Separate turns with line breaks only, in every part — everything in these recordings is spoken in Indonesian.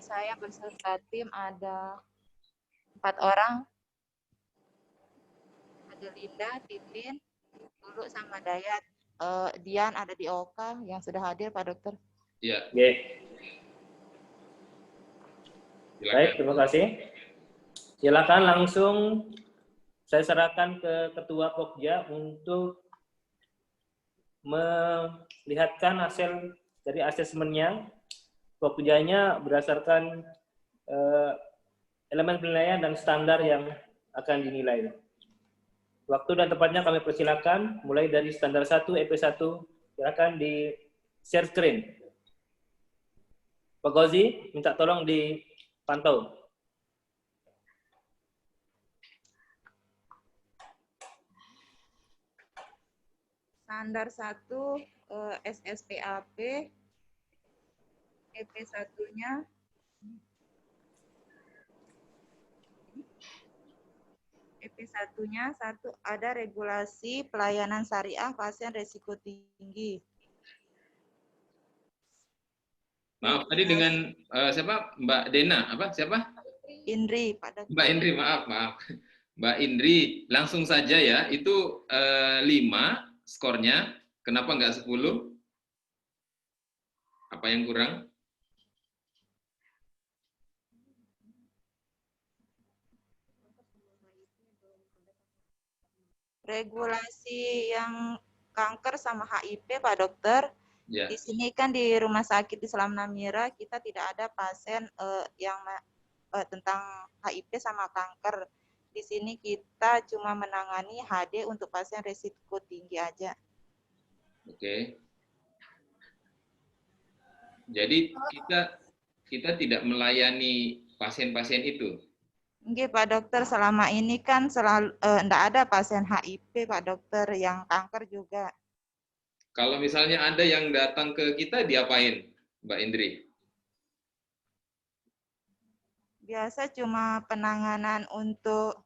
saya beserta tim ada 4 orang. Ada Linda, Titin, Lulu, sama Dayat. Dian ada di Oka yang sudah hadir, Pak Dokter.
Ya.
Oke.
Silakan.
Baik, terima kasih. Silakan langsung saya serahkan ke Ketua Pokja untuk melihatkan hasil dari asesmennya. Pokjanya berdasarkan elemen penilaian dan standar yang akan dinilai. Waktu dan tempatnya kami persilakan, mulai dari standar 1, EP1, silakan di share screen. Pak Gozi, minta tolong dipantau.
Standar 1 SSPAP, EP1-nya EP1-nya 1 ada regulasi pelayanan syariah pasien risiko tinggi.
Maaf, tadi dengan siapa? Mbak Dena, apa? Siapa?
Indri, Pak Dokter.
Mbak Indri, maaf. Mbak Indri, langsung saja ya. Itu 5 skornya. Kenapa nggak 10? Apa yang kurang?
Regulasi yang kanker sama HIV, Pak Dokter.
Ya.
Di sini kan di Rumah Sakit Islam Namira kita tidak ada pasien yang tentang HIV sama kanker. Di sini kita cuma menangani HD untuk pasien risiko tinggi aja.
Oke. Jadi kita tidak melayani pasien-pasien itu.
Nggih, Pak Dokter, selama ini kan selalu enggak ada pasien HIV, Pak Dokter, yang kanker juga.
Kalau misalnya ada yang datang ke kita, diapain, Mbak Indri?
Biasa cuma penanganan untuk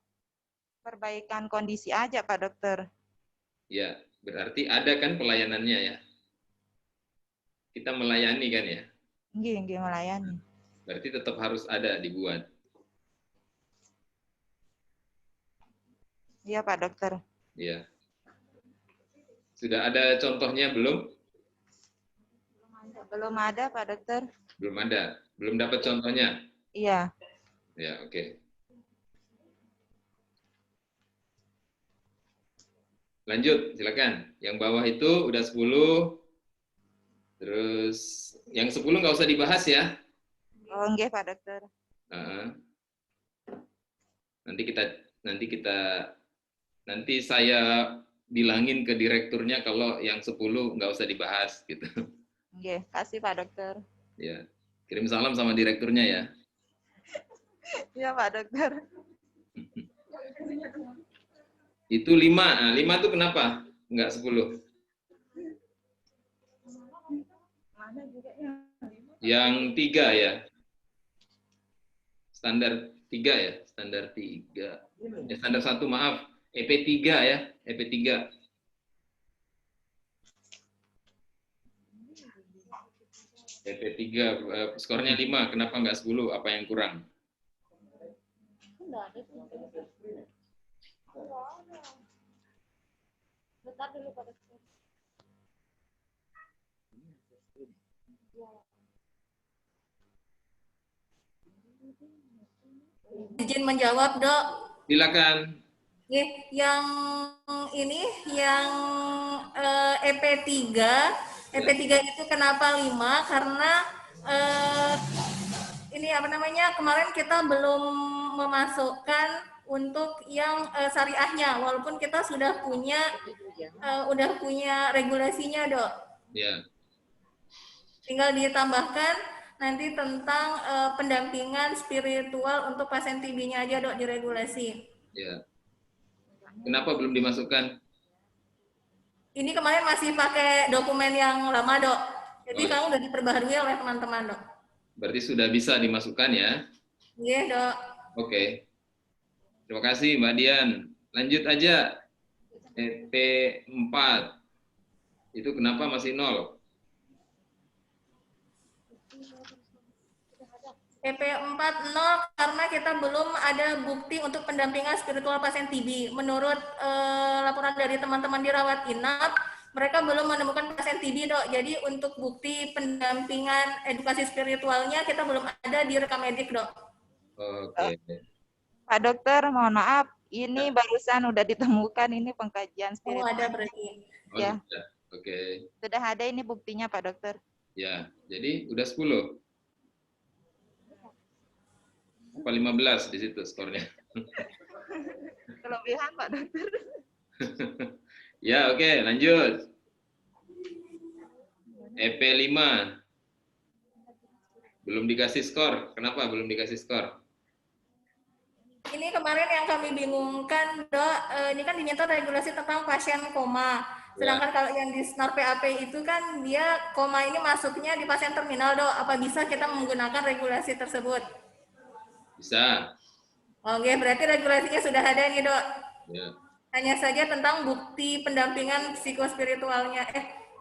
perbaikan kondisi aja, Pak Dokter.
Ya, berarti ada kan pelayanannya ya? Kita melayani kan ya?
Nggih, melayani.
Berarti tetap harus ada dibuat.
Iya, Pak Dokter.
Iya. Sudah ada contohnya belum?
Belum ada, Pak Dokter.
Belum ada. Belum dapat contohnya?
Iya.
Ya, oke. Lanjut, silakan. Yang bawah itu udah 10. Terus yang 10 nggak usah dibahas ya.
Oh, nggih, Pak Dokter.
Nanti saya bilangin ke direkturnya kalau yang 10 nggak usah dibahas gitu.
Nggih, kasih Pak Dokter.
Ya, kirim salam sama direkturnya ya.
Iya, Pak Dokter.
Itu 5. Nah, 5 itu kenapa? Enggak 10. Yang 3 ya. Standar 3 ya. Standar 3. Ya, standar 1 maaf. EP3 ya. EP3. EP3 skornya 5. Kenapa enggak 10? Apa yang kurang?
Bentar dulu, Pak Dokter.
Izin menjawab, Dok.
Silakan.
Yang ini, yang EP3 itu kenapa 5? Karena ini apa namanya, kemarin kita belum memasukkan untuk yang syariahnya, walaupun kita sudah punya regulasinya, Dok.
Ya.
Tinggal ditambahkan nanti tentang pendampingan spiritual untuk pasien TB-nya aja, Dok, di regulasi.
Ya. Kenapa belum dimasukkan?
Ini kemarin masih pakai dokumen yang lama, Dok. Jadi sekarang udah diperbaharui oleh teman-teman, Dok.
Berarti sudah bisa dimasukkan ya?
Iya, Dok.
Oke. Terima kasih, Mbak Dian. Lanjut aja. EP4. Itu kenapa masih 0?
EP 4 0 karena kita belum ada bukti untuk pendampingan spiritual pasien TB. Menurut laporan dari teman-teman di rawat inap, mereka belum menemukan pasien TB, Dok. Jadi untuk bukti pendampingan edukasi spiritualnya kita belum ada di rekam medik, Dok.
Oke.
Pak Dokter, mohon maaf, ini barusan udah ditemukan ini pengkajian
Oh,
spiritual.
ada berarti.
Oh,
Ya.
sudah. Oke.
Sudah ada ini buktinya, Pak Dokter.
Ya, jadi udah 10. Apa 15 di situ skornya?
Kelebihan, Pak Dokter.
Ya, oke, lanjut. EP 5. Belum dikasih skor. Kenapa belum dikasih skor?
Ini kemarin yang kami bingungkan, Dok, ini kan diminta regulasi tentang pasien koma. Sedangkan kalau yang di SNAR PAP itu kan dia koma ini masuknya di pasien terminal, Dok. Apa bisa kita menggunakan regulasi tersebut?
Bisa.
Oke, berarti regulasinya sudah ada nih, Dok.
Ya.
Hanya saja tentang bukti pendampingan psikospiritualnya,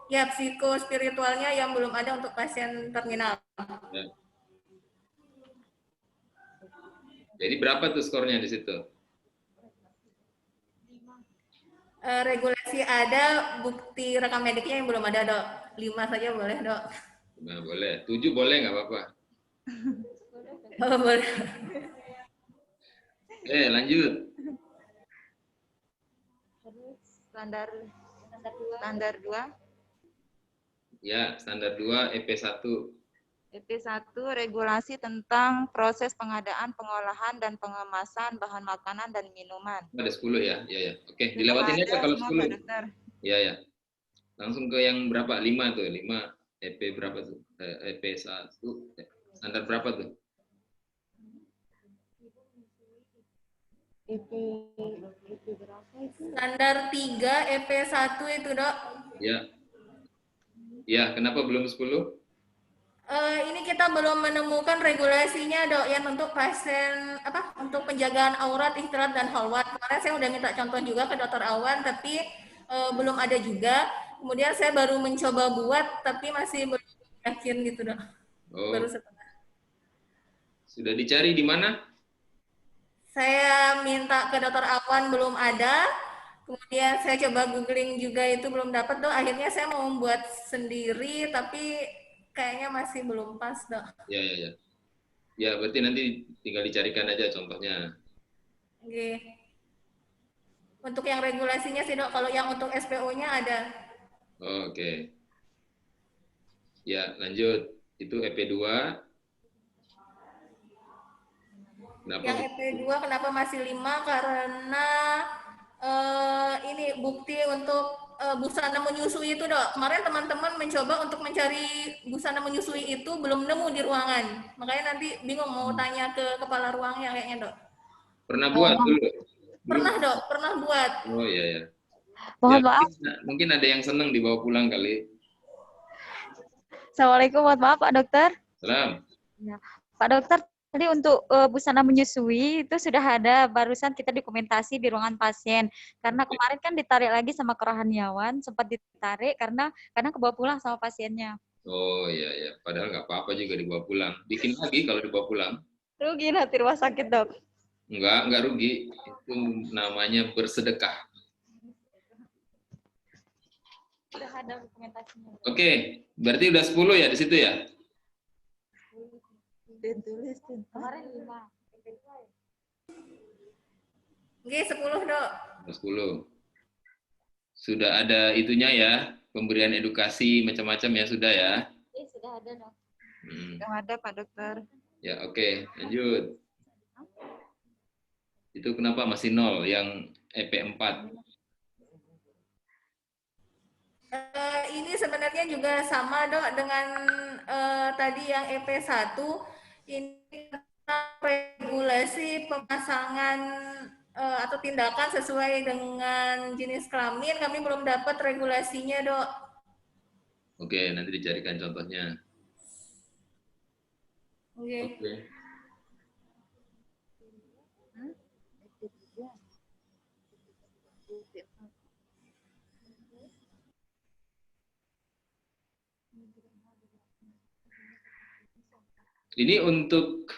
psikospiritualnya yang belum ada untuk pasien terminal.
Ya. Jadi berapa tuh skornya di situ?
Regulasi ada, bukti rekam mediknya yang belum ada, Dok. 5 saja boleh, Dok.
Nah, boleh. 7 boleh nggak apa-apa.
Oh, boleh.
Lanjut.
Standar 2.
Ya, standar 2 EP1.
EP1 regulasi tentang proses pengadaan, pengolahan, dan pengemasan bahan makanan dan minuman.
Ada 10 ya? Ya, ya. Oke, dilewatin aja kalau 10. Ya, ya. Langsung ke yang berapa? 5 tuh. 5 EP berapa tuh? EP1. Standar berapa tuh?
EP berapa itu?
Standar 3 EP1 itu, Dok.
Ya. Ya, kenapa belum 10?
Ini kita belum menemukan regulasinya, Dok, yang untuk pasien untuk penjagaan aurat, istirahat dan khalwat. Kemarin saya udah minta contoh juga ke Dokter Awan, tapi belum ada juga. Kemudian saya baru mencoba buat, tapi masih belum yakin gitu, Dok.
Oh.
Baru setengah.
Sudah dicari di mana?
Saya minta ke Dokter Awan, belum ada. Kemudian saya coba googling juga, itu belum dapat, Dok. Akhirnya saya mau membuat sendiri, tapi kayaknya masih belum pas, Dok.
Ya, ya, ya. Ya, berarti nanti tinggal dicarikan aja contohnya.
Oke. Untuk yang regulasinya sih, Dok. Kalau yang untuk SPO-nya ada.
Oke. Ya, lanjut. Itu EP2. Kenapa?
Yang EP2 kenapa masih 5? Karena ini bukti untuk busana menyusui itu, Dok. Kemarin teman-teman mencoba untuk mencari busana menyusui itu, belum nemu di ruangan. Makanya nanti bingung mau tanya ke kepala ruangnya kayaknya, Dok.
Pernah buat dulu?
Pernah, Dok. Pernah buat.
Oh, iya, ya.
Mohon
Ya,
maaf.
mungkin ada yang senang dibawa pulang kali.
Assalamualaikum, mohon maaf Pak Dokter.
Salam.
Ya. Pak Dokter, tadi untuk busana menyusui itu sudah ada, barusan kita dokumentasi di ruangan pasien. Karena kemarin kan ditarik lagi sama kerohaniawan, sempat ditarik karena kebawa pulang sama pasiennya.
Oh, iya, ya. Padahal nggak apa-apa juga dibawa pulang. Bikin lagi kalau dibawa pulang.
Rugi nanti rumah sakit, Dok.
Nggak rugi. Itu namanya bersedekah.
Sudah ada dokumentasinya.
Oke, berarti udah 10 ya di situ ya?
Ditulis.
Kemarin 5.
Oke, 10, Dok.
10. Sudah ada itunya ya, pemberian edukasi macam-macam ya, sudah ya?
Sudah ada, Dok.
Yang ada, Pak Dokter.
Ya, oke. Lanjut. Itu kenapa masih 0 yang EP4?
Ini sebenarnya juga sama, Dok, dengan tadi yang EP1. Ini regulasi pemasangan atau tindakan sesuai dengan jenis kelamin. Kami belum dapat regulasinya, Dok.
Oke, nanti dicarikan contohnya.
Oke.
Ini untuk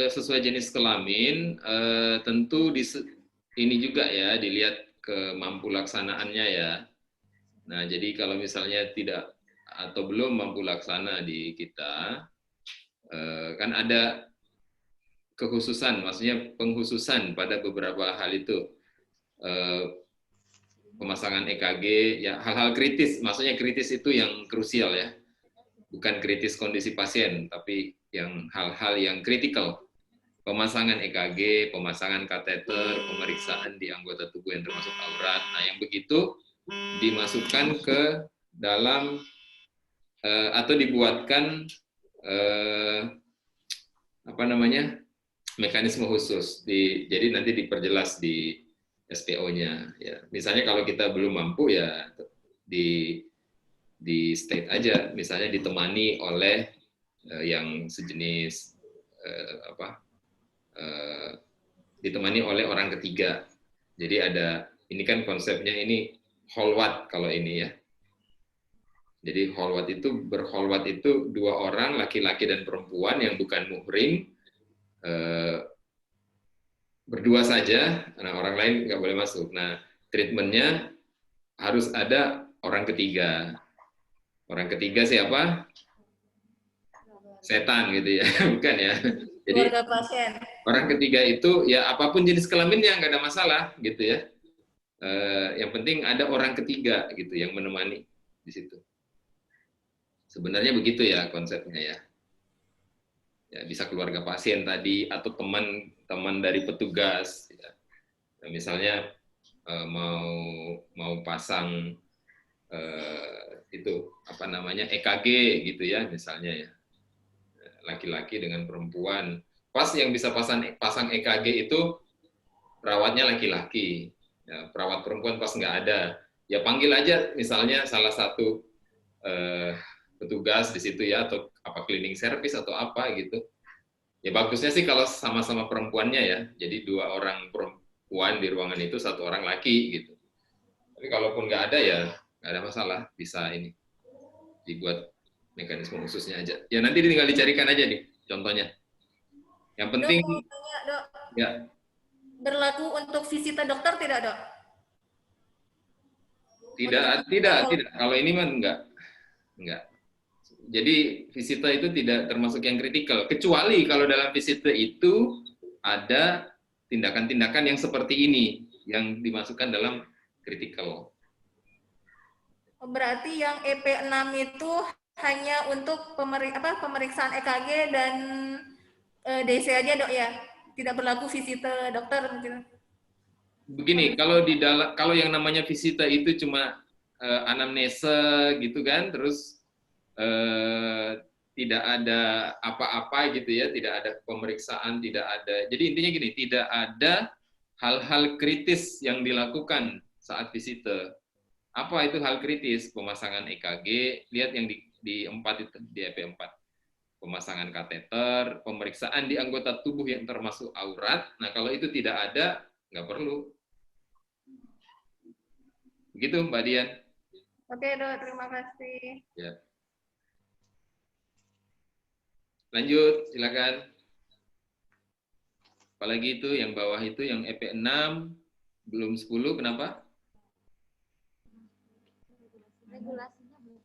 sesuai jenis kelamin, tentu ini juga ya dilihat ke mampu laksanaannya ya. Nah, jadi kalau misalnya tidak atau belum mampu laksana di kita, kan ada kekhususan, maksudnya pengkhususan pada beberapa hal itu. Pemasangan EKG, ya hal-hal kritis, maksudnya kritis itu yang krusial ya. Bukan kritis kondisi pasien, tapi yang hal-hal yang kritikal. Pemasangan EKG, pemasangan kateter, pemeriksaan di anggota tubuh yang termasuk aurat. Nah, yang begitu dimasukkan ke dalam atau dibuatkan mekanisme khusus. Jadi nanti diperjelas di SPO-nya. Ya, misalnya kalau kita belum mampu ya di state aja, misalnya ditemani oleh yang sejenis ditemani oleh orang ketiga. Jadi ada, ini kan konsepnya ini holwat kalau ini ya. Jadi holwat itu, berholwat itu dua orang, laki-laki dan perempuan yang bukan muhrim, berdua saja, nah orang lain nggak boleh masuk. Nah, treatmentnya harus ada orang ketiga. Orang ketiga siapa? Setan gitu ya, bukan ya. Jadi
Keluarga pasien.
orang ketiga itu ya apapun jenis kelaminnya nggak ada masalah gitu ya. Yang penting ada orang ketiga gitu yang menemani di situ. Sebenarnya begitu ya konsepnya ya. Ya bisa keluarga pasien tadi atau teman dari petugas. Ya. Nah, misalnya mau pasang itu EKG gitu ya misalnya ya. Laki-laki dengan perempuan. Pas yang bisa pasang EKG itu perawatnya laki-laki. Ya, perawat perempuan pas nggak ada. Ya panggil aja misalnya salah satu petugas di situ ya, atau apa cleaning service atau apa gitu. Ya bagusnya sih kalau sama-sama perempuannya ya. Jadi dua orang perempuan di ruangan itu, satu orang laki gitu. Tapi kalaupun nggak ada ya nggak ada masalah, bisa ini dibuat mekanisme khususnya aja. Ya nanti tinggal dicarikan aja nih contohnya. Yang penting
Dok, mau tanya, Dok.
Ya.
Berlaku untuk visita dokter tidak, Dok?
Tidak. Kalau ini mah enggak. Jadi visita itu tidak termasuk yang kritikal, kecuali kalau dalam visita itu ada tindakan-tindakan yang seperti ini yang dimasukkan dalam kritikal.
Berarti yang EP6 itu hanya untuk pemeriksaan EKG dan DC aja, Dok ya? Tidak berlaku visita dokter mungkin.
Begini, kalau yang namanya visita itu cuma anamnesa gitu kan, terus tidak ada apa-apa gitu ya, tidak ada pemeriksaan, tidak ada. Jadi intinya gini, tidak ada hal-hal kritis yang dilakukan saat visite. Apa itu hal kritis? Pemasangan EKG, lihat yang di 4 itu, di EP4. Pemasangan kateter, pemeriksaan di anggota tubuh yang termasuk aurat. Nah, kalau itu tidak ada, nggak perlu. Begitu, Mbak Dian.
Oke, Dok, terima kasih.
Ya. Lanjut, silakan. Apalagi itu yang bawah itu yang EP6 belum 10, kenapa?
Regulasinya belum.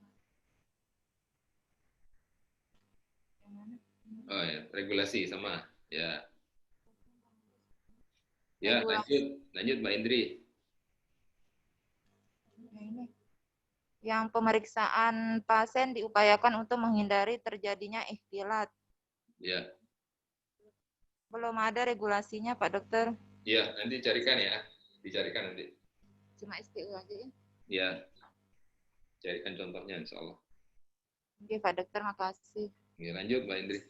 Oh ya, regulasi sama. Ya. Ya, lanjut Mbak Indri.
Yang pemeriksaan pasien diupayakan untuk menghindari terjadinya ikhtilat.
Ya.
Belum ada regulasinya, Pak Dokter.
Ya, nanti carikan ya. Dicarikan nanti.
Cuma SPU aja ya.
Ya. Carikan contohnya insya Allah.
Oke, Pak Dokter, makasih.
Ya, lanjut Mbak Indri.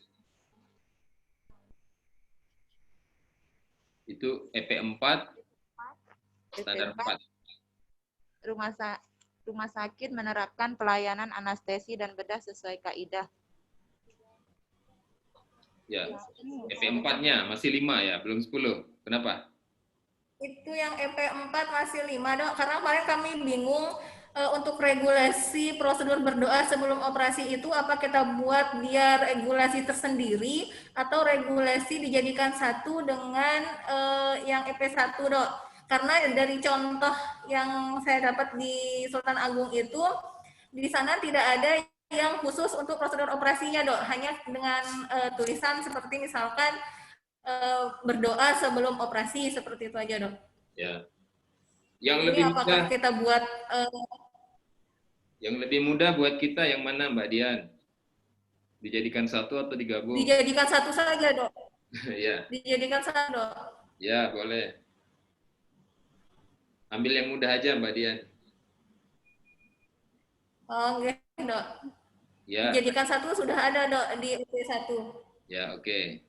Itu EP4, standar 4.
Rumah sakit menerapkan pelayanan anestesi dan bedah sesuai kaidah.
Ya, EP4-nya masih 5 ya, belum 10. Kenapa?
Itu yang EP4 masih 5, Dok. Karena kemarin kami bingung untuk regulasi prosedur berdoa sebelum operasi itu apa kita buat dia regulasi tersendiri atau regulasi dijadikan satu dengan yang EP1, Dok? Karena dari contoh yang saya dapat di Sultan Agung itu di sana tidak ada yang khusus untuk prosedur operasinya, Dok. Hanya dengan tulisan seperti misalkan berdoa sebelum operasi, seperti itu aja, Dok.
Ya. Yang
Ini
lebih
apakah
mudah,
kita buat
yang lebih mudah buat kita yang mana, Mbak Dian? Dijadikan satu atau digabung?
dijadikan satu saja, Dok?
Ya,
Dijadikan satu, Dok.
ya boleh. Ambil yang mudah aja, Mbak Dian.
Oh, enggak, Dok.
Ya,
Dijadikan satu sudah ada, Dok, di EP1.
ya oke.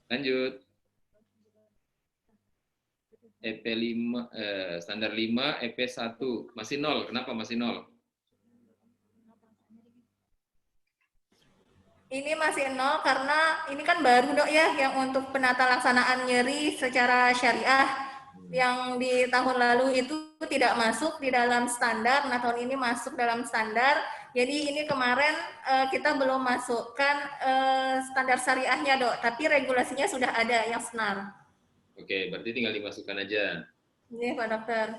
Lanjut. EP5, standar 5, EP1. Masih 0. Kenapa masih 0?
Ini masih 0 karena ini kan baru, Dok, ya, yang untuk penata laksanaan nyeri secara syariah yang di tahun lalu itu tidak masuk di dalam standar. Nah, tahun ini masuk dalam standar. Jadi ini kemarin kita belum masukkan standar syariahnya, Dok, tapi regulasinya sudah ada yang SNAR.
Oke, berarti tinggal dimasukkan aja.
Ini, Pak Dokter.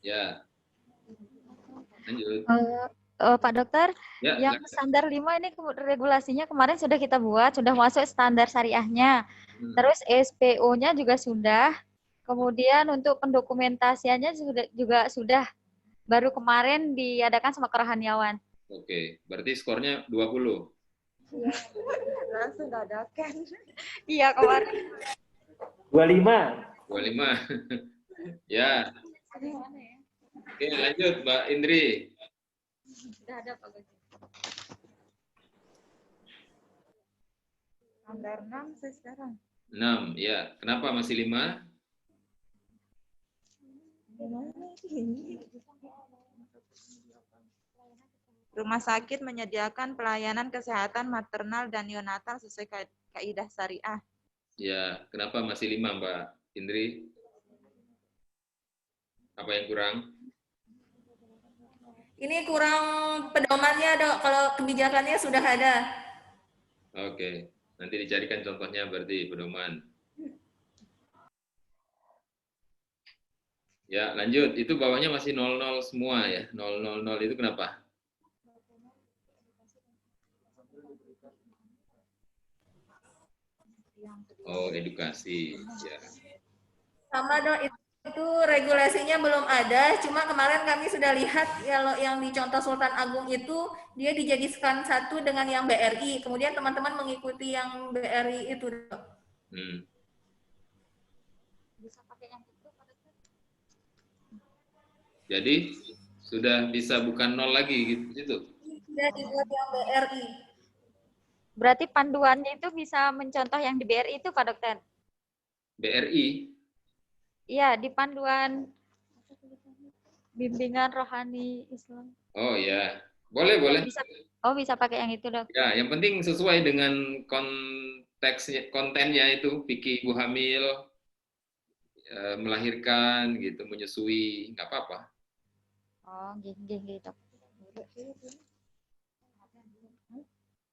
Ya. Lanjut.
Pak Dokter,
Ya,
yang standar 5 ini regulasinya kemarin sudah kita buat, sudah masuk standar syariahnya. Terus SPO-nya juga sudah. Kemudian untuk pendokumentasiannya juga sudah. Baru kemarin diadakan sama kerohaniawan.
Oke, berarti skornya 20.
Iya, langsung dadakan.
Iya, kemarin.
25.
25. Ya. Oke, lanjut Mbak Indri.
Sudah ada Pak Gojek.
Standar 6 saya sekarang.
6, ya. Kenapa masih 5?
Rumah sakit menyediakan pelayanan kesehatan maternal dan neonatal sesuai kaidah syariah.
Ya, kenapa masih 5 Mbak Indri? Apa yang kurang?
Ini kurang pedomannya, Dok. Kalau kebijakannya sudah ada.
Oke, nanti dicarikan contohnya berarti pedoman. Ya, lanjut. Itu bawahnya masih 00 semua ya. 000 itu kenapa? Oh, edukasi. Ya.
Sama, Dok, itu regulasinya belum ada, cuma kemarin kami sudah lihat kalau yang di contoh Sultan Agung itu dia dijadikan satu dengan yang BRI, kemudian teman-teman mengikuti yang BRI itu, Dok.
Jadi sudah bisa bukan 0 lagi gitu.
Sudah dibuat yang BRI.
Berarti panduannya itu bisa mencontoh yang di BRI itu, Pak Dokter?
BRI?
Iya, di panduan bimbingan rohani Islam.
Oh ya, boleh.
Bisa pakai yang itu, Dok.
Ya, yang penting sesuai dengan konteksnya, kontennya itu, fikih ibu hamil, melahirkan, gitu, menyusui, nggak apa-apa.
Oh, gitu.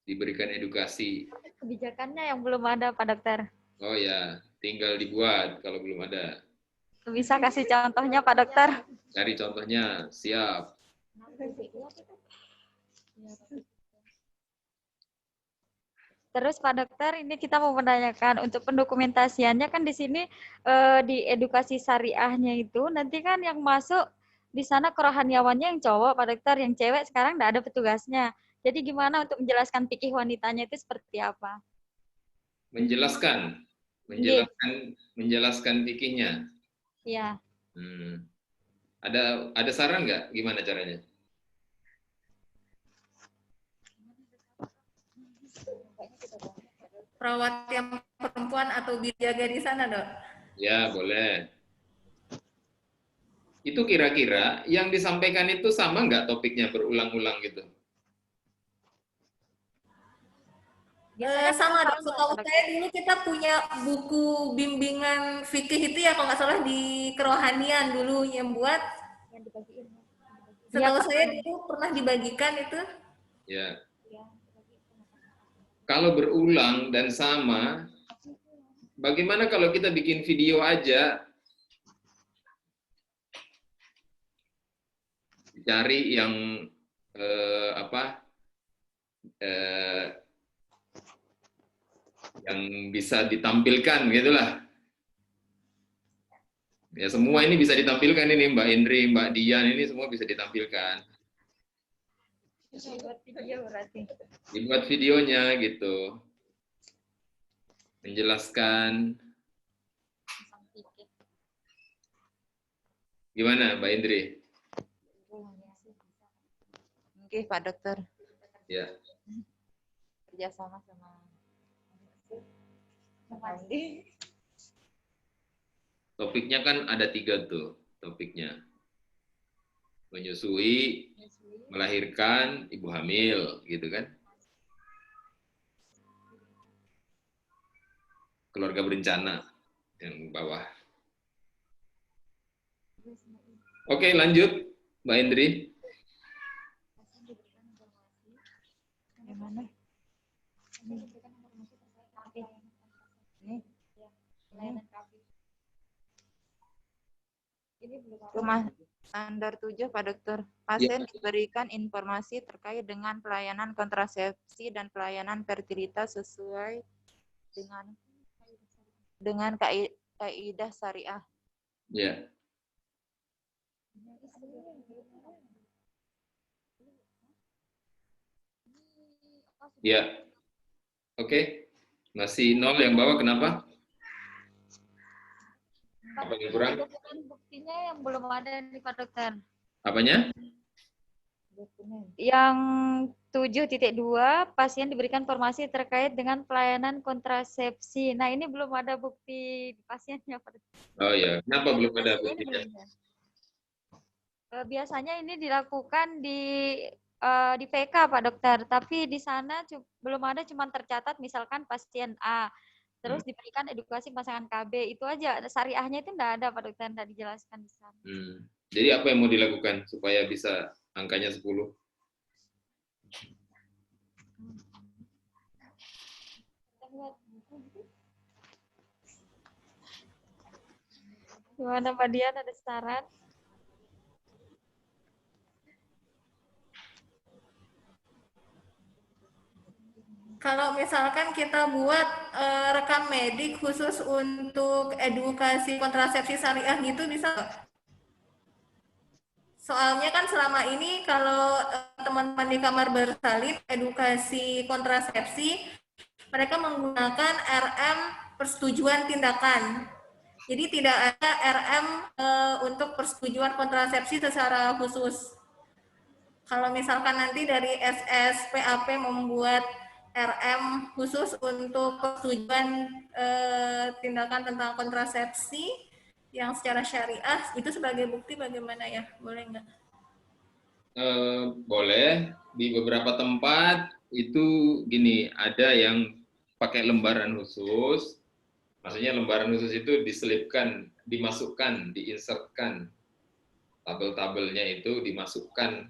Diberikan edukasi.
Kebijakannya yang belum ada, Pak Dokter.
Oh ya, tinggal dibuat kalau belum ada.
Bisa kasih contohnya, Pak Dokter?
Cari contohnya, siap.
Terus Pak Dokter, ini kita mau menanyakan untuk pendokumentasiannya kan di sini di edukasi syariahnya itu nanti kan yang masuk di sana kerohaniawannya yang cowok, Pak Dokter, yang cewek sekarang nggak ada petugasnya. Jadi gimana untuk menjelaskan fikih wanitanya itu seperti apa?
Menjelaskan fikihnya.
Iya.
Ada saran nggak gimana caranya?
Perawat yang perempuan atau bijaga di sana, Dok?
Ya, boleh. Itu kira-kira yang disampaikan itu sama nggak topiknya berulang-ulang gitu?
Biasanya
Sama
kita
dong, setahu
Dok.
saya dulu kita punya buku bimbingan fikih itu ya kalau nggak salah di kerohanian dulu yang buat.
Yang dibagiin.
Setahu
Iya,
saya dulu pernah dibagikan itu.
Ya. Kalau berulang dan sama, bagaimana kalau kita bikin video aja? Cari yang yang bisa ditampilkan gitulah. Ya semua ini bisa ditampilkan ini Mbak Indri, Mbak Dian ini semua bisa ditampilkan.
buat video berarti.
Dibuat videonya gitu. Menjelaskan. Gimana Mbak Indri?
Oke, Pak Dokter.
Ya.
Kerjasama sama Andi.
Topiknya kan ada 3 tuh topiknya. Menyusui, melahirkan, ibu hamil, gitu kan? Keluarga berencana yang bawah. Oke, lanjut, Mbak Indri.
Gimana? Rumah standar 7, Pak Dokter. Pasien diberikan informasi terkait dengan pelayanan kontrasepsi dan pelayanan fertilitas sesuai dengan kaidah syariah.
Ya. Ya. Oke. Masih 0 yang bawah, kenapa? Apa yang kurang?
Buktinya yang belum ada nih Pak Dokter.
Apanya?
Yang 7.2, pasien diberikan informasi terkait dengan pelayanan kontrasepsi. Nah, ini belum ada bukti pasiennya, Pak Dokter.
Oh ya, kenapa belum ada buktinya?
Biasanya ini dilakukan di PK, Pak Dokter, tapi di sana belum ada, cuma tercatat misalkan pasien A, terus diberikan edukasi pasangan KB, itu aja. Syariahnya itu enggak ada, Pak Dokter, enggak dijelaskan di sana.
Jadi apa yang mau dilakukan supaya bisa angkanya 10?
Gimana Mbak Dian, ada saran?
Kalau misalkan kita buat rekam medik khusus untuk edukasi kontrasepsi syariah gitu bisa nggak? Soalnya kan selama ini kalau teman-teman di kamar bersalin edukasi kontrasepsi, mereka menggunakan RM persetujuan tindakan. Jadi tidak ada RM untuk persetujuan kontrasepsi secara khusus. Kalau misalkan nanti dari SSPAP membuat RM khusus untuk persetujuan tindakan tentang kontrasepsi yang secara syariah, itu sebagai bukti bagaimana ya? Boleh nggak?
Boleh. Di beberapa tempat itu gini, ada yang pakai lembaran khusus. Maksudnya lembaran khusus itu diselipkan, dimasukkan, diinsertkan. Tabel-tabelnya itu dimasukkan.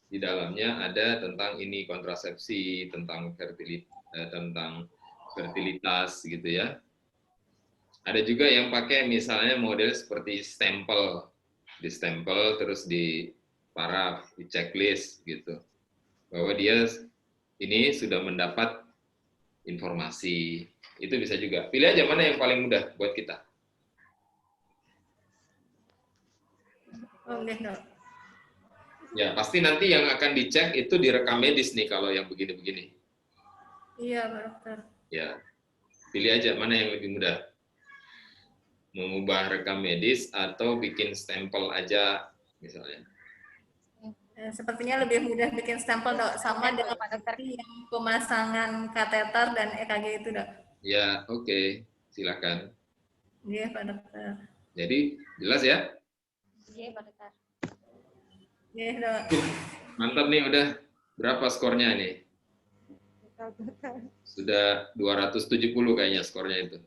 Di dalamnya ada tentang ini kontrasepsi, tentang fertilitas gitu ya. Ada juga yang pakai misalnya model seperti stempel, di stempel terus di paraf, di checklist gitu, bahwa dia ini sudah mendapat informasi. Itu bisa juga. Pilih aja mana yang paling mudah buat kita.
Oke, dok.
Ya, pasti nanti yang akan dicek itu direkam medis nih kalau yang begini-begini.
Iya, Pak Dokter.
Ya, pilih aja mana yang lebih mudah. Mengubah rekam medis atau bikin stempel aja misalnya.
Sepertinya lebih mudah bikin stempel, dok, sama dengan Pak Dokter yang pemasangan kateter dan EKG itu, dok.
Ya, oke. Silakan.
Iya, Pak Dokter.
Jadi, jelas ya?
Iya, Pak Dokter.
Iya, dok.
Mantap nih, udah berapa skornya nih? Sudah 270 kayaknya skornya itu.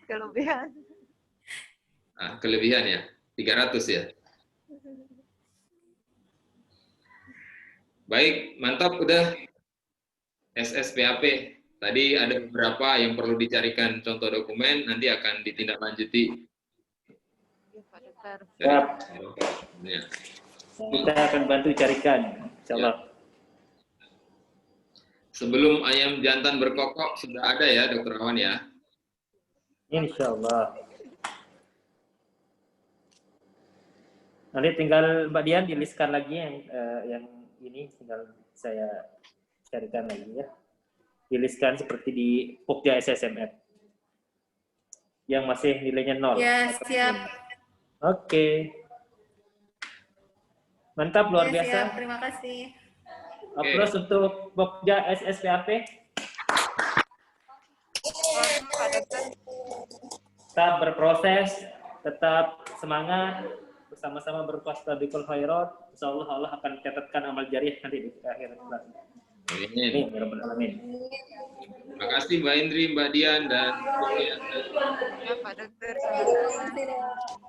Kelebihan.
Ah, kelebihan ya, 300 ya. Baik, mantap udah SSPAP. Tadi ada beberapa yang perlu dicarikan contoh dokumen, nanti akan ditindaklanjuti.
Ya, Pak Dokter.
Siap.
Ya.
Kita akan bantu carikan, insya Allah.
Sebelum ayam jantan berkokok sudah ada ya, Dokter Awan ya.
Insya Allah. Nanti tinggal Mbak Dian di-listkan lagi yang ini, tinggal saya carikan lagi ya. Di-listkan seperti di Pokja SSMF. Yang masih nilainya 0.
Ya, siap.
Oke. Mantap, luar
Ya,
biasa.
siap. Terima kasih.
Aplaus untuk Pokja SSPAP.
Pak Dokter.
Tetap berproses, tetap semangat, bersama-sama berfastabiqul khairat. Insyaallah Allah akan catatkan amal jariah nanti di akhir kelas.
Amin.
Amin, ya rabbal alamin.
Terima kasih Mbak Indri, Mbak Dian, dan
Ya, Pak Dokter. Sama-sama.